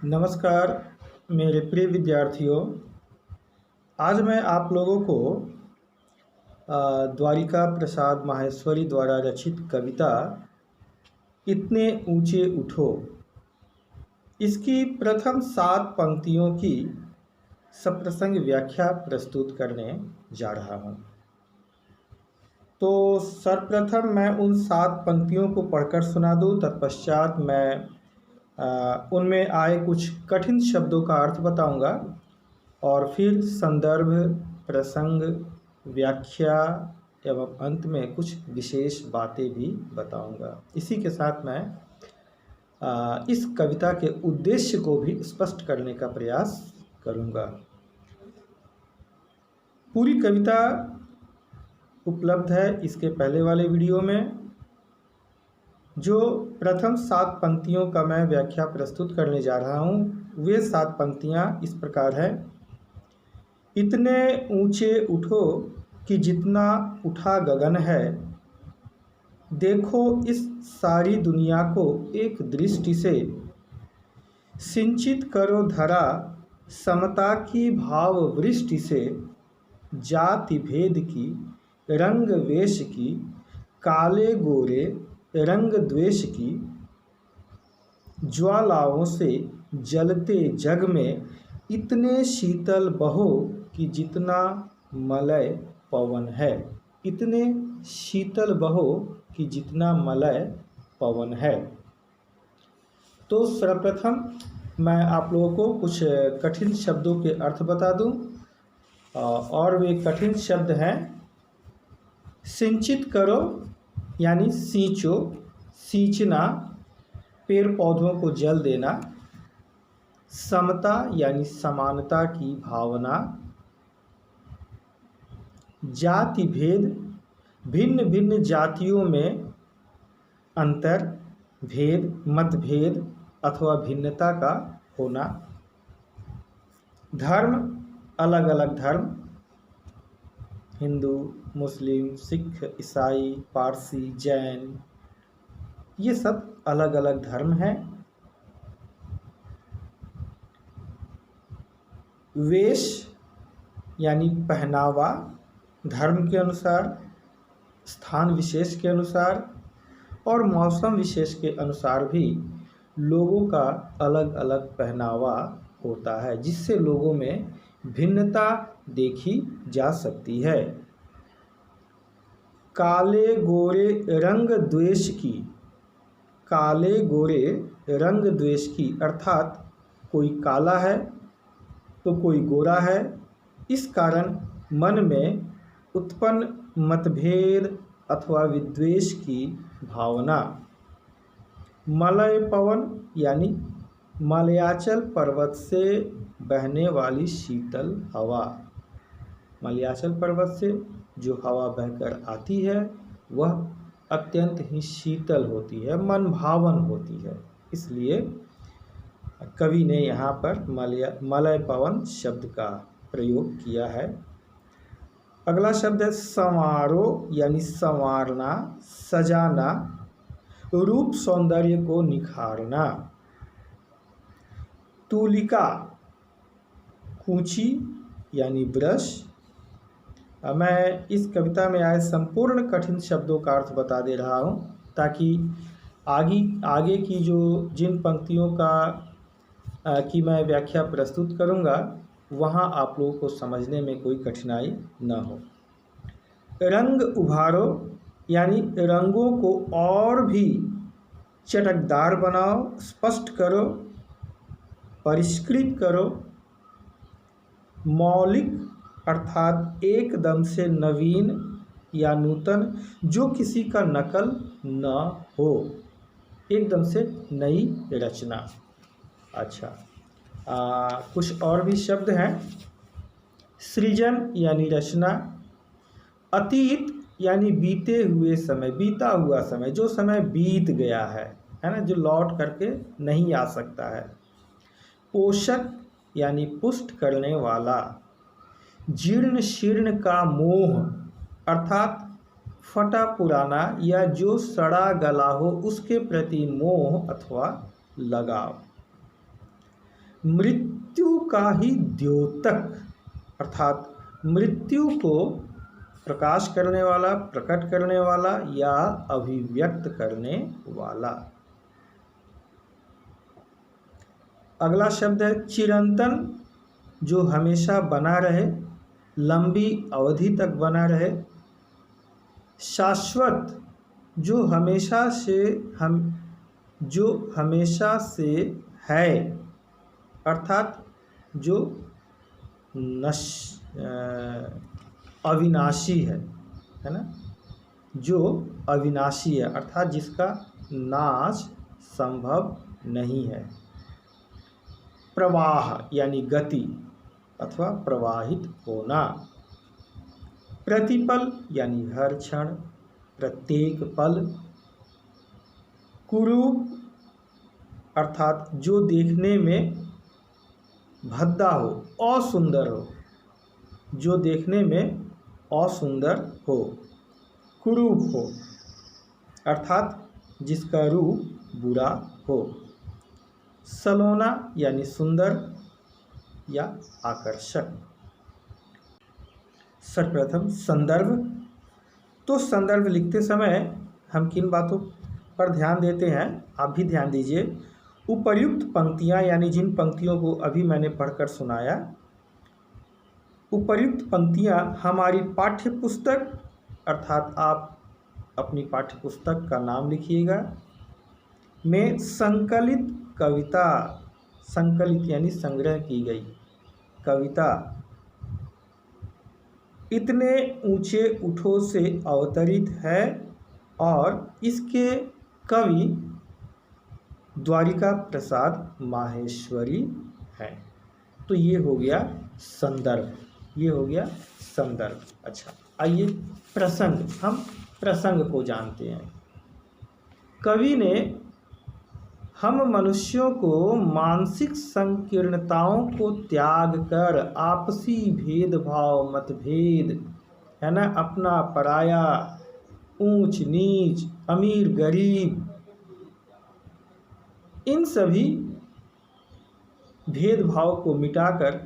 नमस्कार मेरे प्रिय विद्यार्थियों। आज मैं आप लोगों को द्वारिका प्रसाद माहेश्वरी द्वारा रचित कविता इतने ऊंचे उठो, इसकी प्रथम 7 पंक्तियों की सप्रसंग व्याख्या प्रस्तुत करने जा रहा हूं। तो सर्वप्रथम मैं उन 7 पंक्तियों को पढ़कर सुना दूं, तत्पश्चात मैं उनमें आए कुछ कठिन शब्दों का अर्थ बताऊंगा और फिर संदर्भ, प्रसंग, व्याख्या एवं अंत में कुछ विशेष बातें भी बताऊंगा। इसी के साथ मैं इस कविता के उद्देश्य को भी स्पष्ट करने का प्रयास करूंगा। पूरी कविता उपलब्ध है इसके पहले वाले वीडियो में। जो प्रथम 7 पंक्तियों का मैं व्याख्या प्रस्तुत करने जा रहा हूँ, वे 7 पंक्तियाँ इस प्रकार हैं। इतने ऊंचे उठो कि जितना उठा गगन है, देखो इस सारी दुनिया को एक दृष्टि से, सिंचित करो धरा समता की भाव वृष्टि से, जाति भेद की, रंग वेश की, काले गोरे रंग द्वेष की, ज्वालाओं से जलते जग में इतने शीतल बहो कि जितना मलय पवन है। इतने शीतल बहो कि जितना मलय पवन है। तो सर्वप्रथम मैं आप लोगों को कुछ कठिन शब्दों के अर्थ बता दूं, और वे कठिन शब्द हैं। सिंचित करो यानी सींचो, सींचना, पेड़ पौधों को जल देना। समता यानी समानता की भावना। जाति भेद, भिन्न भिन्न जातियों में अंतर, भेद, मतभेद अथवा भिन्नता का होना। धर्म, अलग अलग धर्म, हिंदू, मुस्लिम, सिख, ईसाई, पारसी, जैन, ये सब अलग अलग धर्म हैं। वेश यानी पहनावा, धर्म के अनुसार, स्थान विशेष के अनुसार और मौसम विशेष के अनुसार भी लोगों का अलग अलग पहनावा होता है, जिससे लोगों में भिन्नता देखी जा सकती है। काले गोरे रंग द्वेष की, काले गोरे रंग द्वेष की अर्थात कोई काला है तो कोई गोरा है। इस कारण मन में उत्पन्न मतभेद अथवा विद्वेष की भावना। मलय पवन यानी मलयाचल पर्वत से बहने वाली शीतल हवा। मलयाचल पर्वत से जो हवा बहकर आती है वह अत्यंत ही शीतल होती है, मन भावन होती है। इसलिए कवि ने यहाँ पर मलय पवन शब्द का प्रयोग किया है। अगला शब्द है संवारो यानी संवारना, सजाना, रूप सौंदर्य को निखारना। तूलिका, कूंची यानी ब्रश। मैं इस कविता में आए संपूर्ण कठिन शब्दों का अर्थ बता दे रहा हूँ, ताकि आगे की जो जिन पंक्तियों की मैं व्याख्या प्रस्तुत करूँगा वहाँ आप लोगों को समझने में कोई कठिनाई न हो। रंग उभारो यानी रंगों को और भी चटकदार बनाओ, स्पष्ट करो, परिष्कृत करो। मौलिक अर्थात एकदम से नवीन या नूतन, जो किसी का नकल न हो, एकदम से नई रचना। अच्छा, कुछ और भी शब्द हैं। सृजन यानी रचना। अतीत यानी बीते हुए समय, बीता हुआ समय, जो समय बीत गया है ना, जो लौट करके नहीं आ सकता है। पोषक यानी पुष्ट करने वाला। जीर्ण शीर्ण का मोह अर्थात फटा पुराना या जो सड़ा गला हो उसके प्रति मोह अथवा लगाव। मृत्यु का ही द्योतक, अर्थात मृत्यु को प्रकाश करने वाला, प्रकट करने वाला या अभिव्यक्त करने वाला। अगला शब्द है चिरंतन, जो हमेशा बना रहे, लंबी अवधि तक बना रहे। शाश्वत, जो हमेशा से है, अर्थात जो अविनाशी है ना, जो अविनाशी है अर्थात जिसका नाश संभव नहीं है। प्रवाह यानी गति अथवा प्रवाहित होना। प्रतिपल यानी हर क्षण, प्रत्येक पल। कुरूप अर्थात जो देखने में भद्दा हो, असुंदर हो, जो देखने में असुंदर हो, कुरूप हो, अर्थात जिसका रूप बुरा हो। सलोना यानी सुंदर या आकर्षक। सर्वप्रथम संदर्भ। तो संदर्भ लिखते समय हम किन बातों पर ध्यान देते हैं, आप भी ध्यान दीजिए। उपर्युक्त पंक्तियां यानी जिन पंक्तियों को अभी मैंने पढ़कर सुनाया, उपर्युक्त पंक्तियां हमारी पाठ्य पुस्तक, अर्थात आप अपनी पाठ्य पुस्तक का नाम लिखिएगा, में संकलित कविता, संकलित यानी संग्रह की गई कविता इतने ऊंचे उठो से अवतरित है और इसके कवि द्वारिका प्रसाद माहेश्वरी हैं। तो ये हो गया संदर्भ, ये हो गया संदर्भ। अच्छा, आइए प्रसंग, हम प्रसंग को जानते हैं। कवि ने हम मनुष्यों को मानसिक संकीर्णताओं को त्याग कर आपसी भेदभाव, मतभेद है ना, अपना पराया, ऊंच नीच, अमीर गरीब, इन सभी भेदभाव को मिटाकर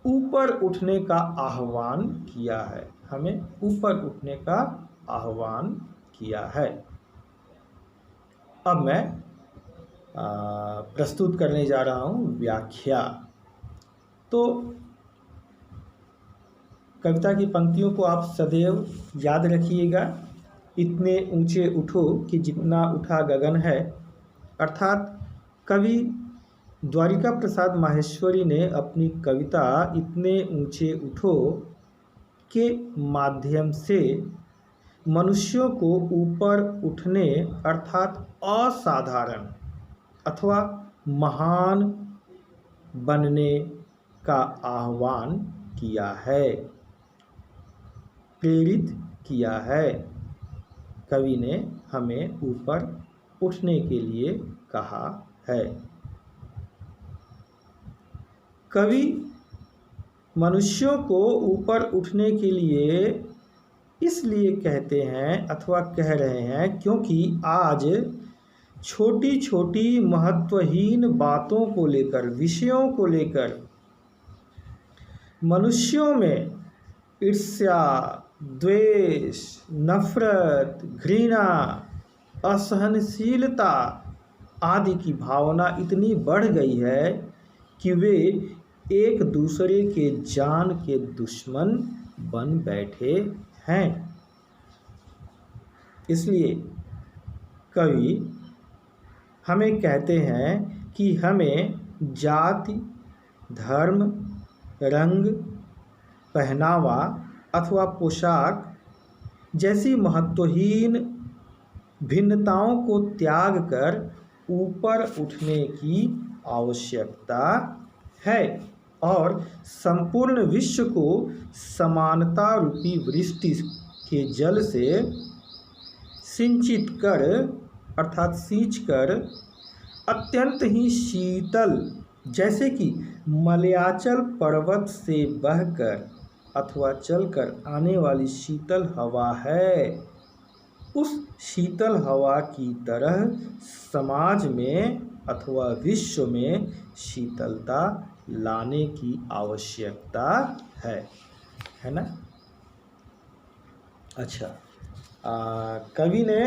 ऊपर उठने का आह्वान किया है, हमें ऊपर उठने का आह्वान किया है। अब मैं प्रस्तुत करने जा रहा हूँ व्याख्या। तो कविता की पंक्तियों को आप सदैव याद रखिएगा। इतने ऊंचे उठो कि जितना उठा गगन है, अर्थात कवि द्वारिका प्रसाद माहेश्वरी ने अपनी कविता इतने ऊंचे उठो के माध्यम से मनुष्यों को ऊपर उठने, अर्थात असाधारण अथवा महान बनने का आह्वान किया है, प्रेरित किया है। कवि ने हमें ऊपर उठने के लिए कहा है। कवि मनुष्यों को ऊपर उठने के लिए इसलिए कहते हैं अथवा कह रहे हैं क्योंकि आज छोटी छोटी महत्वहीन बातों को लेकर, विषयों को लेकर मनुष्यों में ईर्ष्या, द्वेष, नफरत, घृणा, असहनशीलता आदि की भावना इतनी बढ़ गई है कि वे एक दूसरे के जान के दुश्मन बन बैठे हैं। इसलिए कवि हमें कहते हैं कि हमें जाति, धर्म, रंग, पहनावा अथवा पोशाक जैसी महत्वहीन भिन्नताओं को त्याग कर ऊपर उठने की आवश्यकता है और संपूर्ण विश्व को समानता रूपी वृष्टि के जल से सिंचित कर, अर्थात सींच कर अत्यंत ही शीतल, जैसे कि मलयाचल पर्वत से बहकर अथवा चलकर आने वाली शीतल हवा है, उस शीतल हवा की तरह समाज में अथवा विश्व में शीतलता लाने की आवश्यकता है ना। अच्छा, कवि ने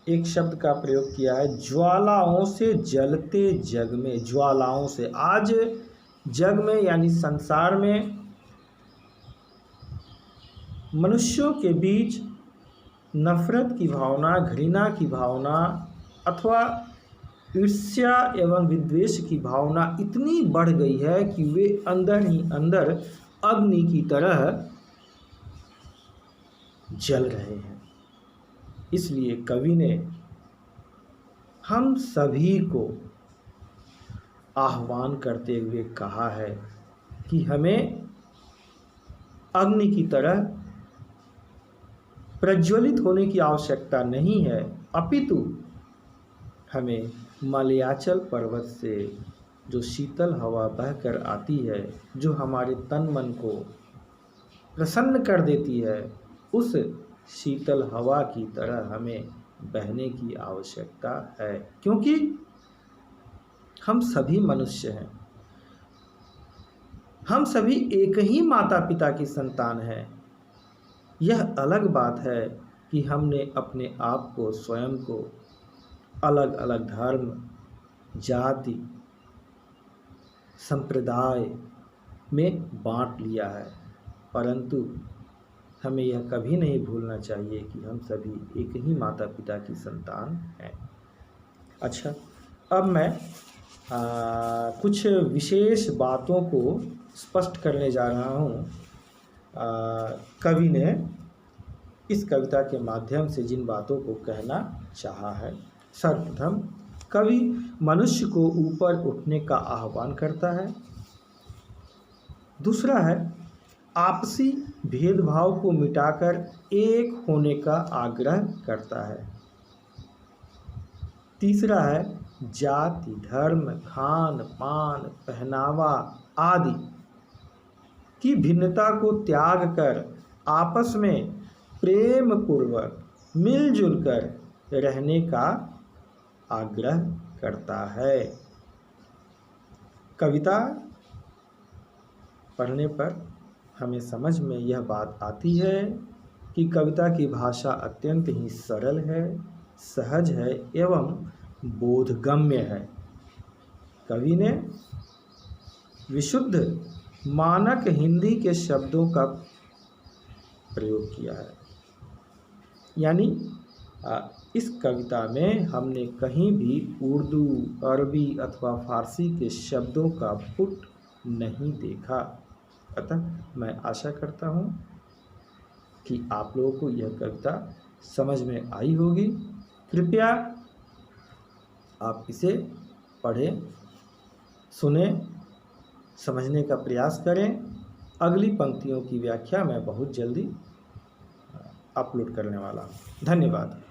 एक शब्द का प्रयोग किया है, ज्वालाओं से जलते जग में। ज्वालाओं से, आज जग में यानी संसार में मनुष्यों के बीच नफरत की भावना, घृणा की भावना अथवा ईर्ष्या एवं विद्वेष की भावना इतनी बढ़ गई है कि वे अंदर ही अंदर अग्नि की तरह जल रहे हैं। इसलिए कवि ने हम सभी को आह्वान करते हुए कहा है कि हमें अग्नि की तरह प्रज्वलित होने की आवश्यकता नहीं है, अपितु हमें मलयाचल पर्वत से जो शीतल हवा बहकर आती है, जो हमारे तन मन को प्रसन्न कर देती है, उस शीतल हवा की तरह हमें बहने की आवश्यकता है। क्योंकि हम सभी मनुष्य हैं, हम सभी एक ही माता पिता की संतान हैं। यह अलग बात है कि हमने अपने आप को, स्वयं को अलग अलग धर्म, जाति, संप्रदाय में बांट लिया है, परंतु हमें यह कभी नहीं भूलना चाहिए कि हम सभी एक ही माता पिता की संतान हैं। अच्छा, अब मैं कुछ विशेष बातों को स्पष्ट करने जा रहा हूँ। कवि ने इस कविता के माध्यम से जिन बातों को कहना चाहा है, सर्वप्रथम कवि मनुष्य को ऊपर उठने का आह्वान करता है। दूसरा है आपसी भेदभाव को मिटाकर एक होने का आग्रह करता है। तीसरा है जाति, धर्म, खान पान, पहनावा आदि की भिन्नता को त्याग कर आपस में प्रेम पूर्वक मिलजुल कर रहने का आग्रह करता है। कविता पढ़ने पर हमें समझ में यह बात आती है कि कविता की भाषा अत्यंत ही सरल है, सहज है एवं बोधगम्य है। कवि ने विशुद्ध मानक हिंदी के शब्दों का प्रयोग किया है, यानी इस कविता में हमने कहीं भी उर्दू, अरबी अथवा फारसी के शब्दों का पुट नहीं देखा। अतः मैं आशा करता हूँ कि आप लोगों को यह कविता समझ में आई होगी। कृपया आप इसे पढ़ें, सुनें, समझने का प्रयास करें। अगली पंक्तियों की व्याख्या मैं बहुत जल्दी अपलोड करने वाला हूँ। धन्यवाद।